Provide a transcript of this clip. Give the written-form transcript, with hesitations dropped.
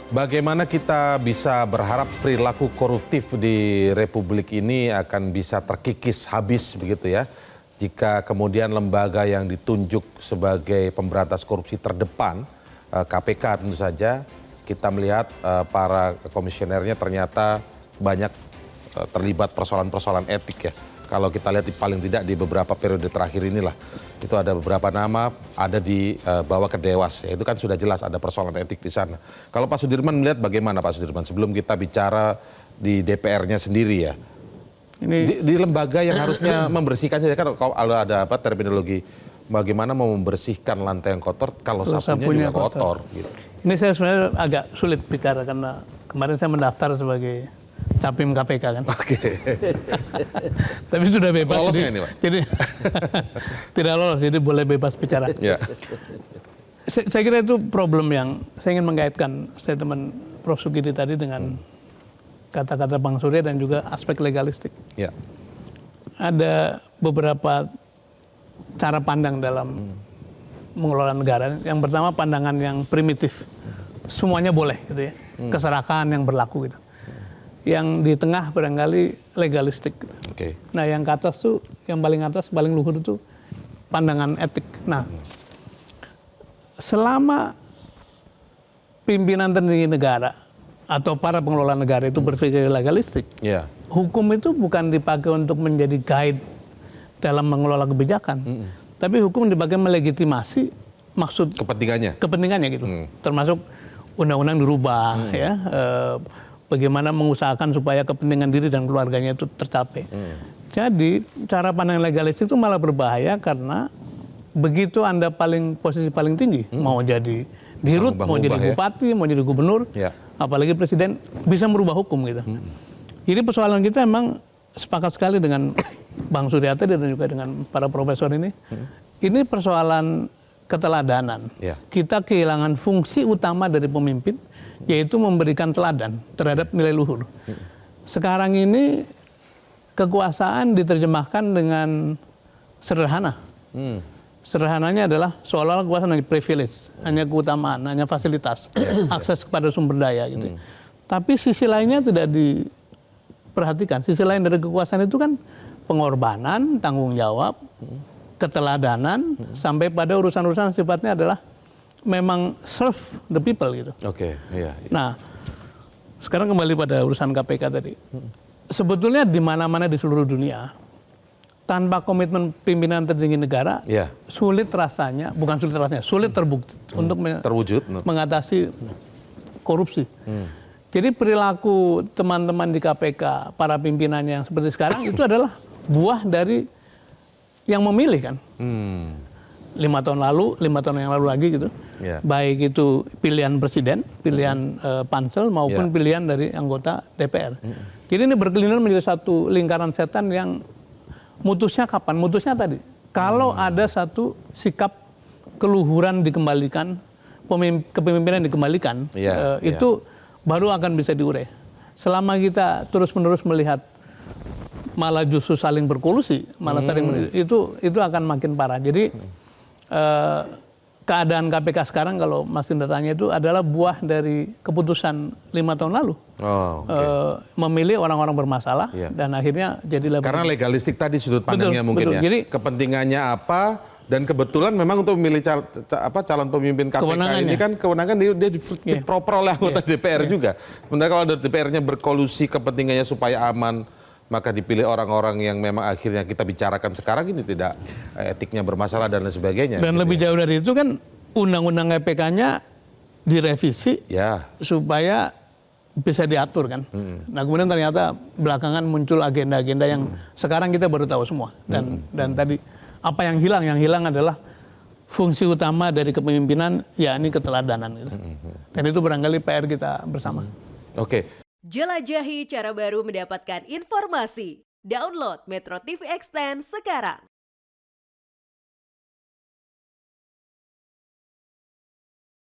Bagaimana kita bisa berharap perilaku koruptif di Republik ini akan bisa terkikis habis begitu ya, jika kemudian lembaga yang ditunjuk sebagai pemberantas korupsi terdepan, KPK tentu saja, kita melihat para komisionernya ternyata banyak terlibat persoalan-persoalan etik ya. Kalau kita lihat paling tidak di beberapa periode terakhir inilah, itu ada beberapa nama ada di bawah ke Dewas, ya, itu kan sudah jelas ada persoalan etik di sana. Kalau Pak Sudirman melihat bagaimana Pak Sudirman sebelum kita bicara di DPR-nya sendiri ya, di lembaga yang harusnya membersihkannya kan, kalau ada apa terminologi bagaimana mau membersihkan lantai yang kotor kalau sapunya juga kotor. Gitu. Ini saya sebenarnya agak sulit bicara karena kemarin saya mendaftar sebagai Capim KPK kan. Oke. Tapi sudah bebas. Lolosnya ini Pak? Jadi tidak lolos, jadi boleh bebas bicara. Ya. Saya kira itu problem yang saya ingin mengaitkan statement Prof. Sukidi tadi dengan kata-kata Bang Surya dan juga aspek legalistik. Ya. Ada beberapa cara pandang dalam mengelola negara. Yang pertama pandangan yang primitif. Semuanya boleh gitu ya. Keserakahan yang berlaku gitu. Yang di tengah barangkali legalistik. Okay. Nah yang ke atas tuh, yang paling atas, paling luhur itu pandangan etik. Nah, selama pimpinan tertinggi negara atau para pengelola negara itu berpikir legalistik, hukum itu bukan dipakai untuk menjadi guide dalam mengelola kebijakan, tapi hukum dipakai melegitimasi maksud kepentingannya gitu, termasuk undang-undang dirubah, ya. Bagaimana mengusahakan supaya kepentingan diri dan keluarganya itu tercapai. Jadi cara pandang legalistik itu malah berbahaya karena begitu Anda posisi paling tinggi, mau jadi dirut, mau jadi bupati, mau jadi gubernur, apalagi presiden, bisa merubah hukum gitu. Jadi persoalan kita emang sepakat sekali dengan Bang Surya tadi dan juga dengan para profesor ini. Ini persoalan keteladanan. Kita kehilangan fungsi utama dari pemimpin, yaitu memberikan teladan terhadap nilai luhur. Sekarang ini kekuasaan diterjemahkan dengan sederhana. Sederhananya adalah seolah-olah kekuasaan hanya privilege, hanya keutamaan, hanya fasilitas, akses kepada sumber daya gitu. Tapi sisi lainnya tidak diperhatikan. Sisi lain dari kekuasaan itu kan pengorbanan, tanggung jawab, keteladanan, sampai pada urusan-urusan sifatnya adalah memang serve the people gitu. Oke, iya. Nah, sekarang kembali pada urusan KPK tadi. Sebetulnya di mana-mana di seluruh dunia, tanpa komitmen pimpinan tertinggi negara, sulit rasanya, bukan sulit rasanya, sulit terbukti untuk mengatasi korupsi. Jadi perilaku teman-teman di KPK, para pimpinan yang seperti sekarang itu adalah buah dari yang memilih kan. 5 tahun yang lalu lagi gitu. Baik itu pilihan presiden, pilihan pansel maupun pilihan dari anggota DPR. Jadi ini berkelindung menjadi satu lingkaran setan yang mutusnya kapan? Mutusnya tadi. Kalau ada satu sikap keluhuran dikembalikan, kepemimpinan dikembalikan, itu baru akan bisa diurai. Selama kita terus-menerus melihat malah justru saling berkolusi, malah saling itu akan makin parah. Jadi keadaan KPK sekarang kalau Mas Indra tanya itu adalah buah dari keputusan 5 tahun lalu. Memilih orang-orang bermasalah dan akhirnya jadi karena legalistik tadi sudut pandangnya mungkin ya. Jadi, kepentingannya apa dan kebetulan memang untuk memilih calon pemimpin KPK ini kan kewenangan dia diproper oleh anggota DPR juga. Sementara kalau DPR-nya berkolusi kepentingannya supaya aman, maka dipilih orang-orang yang memang akhirnya kita bicarakan sekarang ini tidak etiknya bermasalah dan lain sebagainya. Dan gitu lebih jauh dari itu kan undang-undang KPK-nya direvisi supaya bisa diatur kan. Nah kemudian ternyata belakangan muncul agenda-agenda yang sekarang kita baru tahu semua. Dan tadi apa yang hilang? Yang hilang adalah fungsi utama dari kepemimpinan, yakni keteladanan. Gitu. Dan itu barangkali PR kita bersama. Jelajahi cara baru mendapatkan informasi. Download Metro TV Extend sekarang.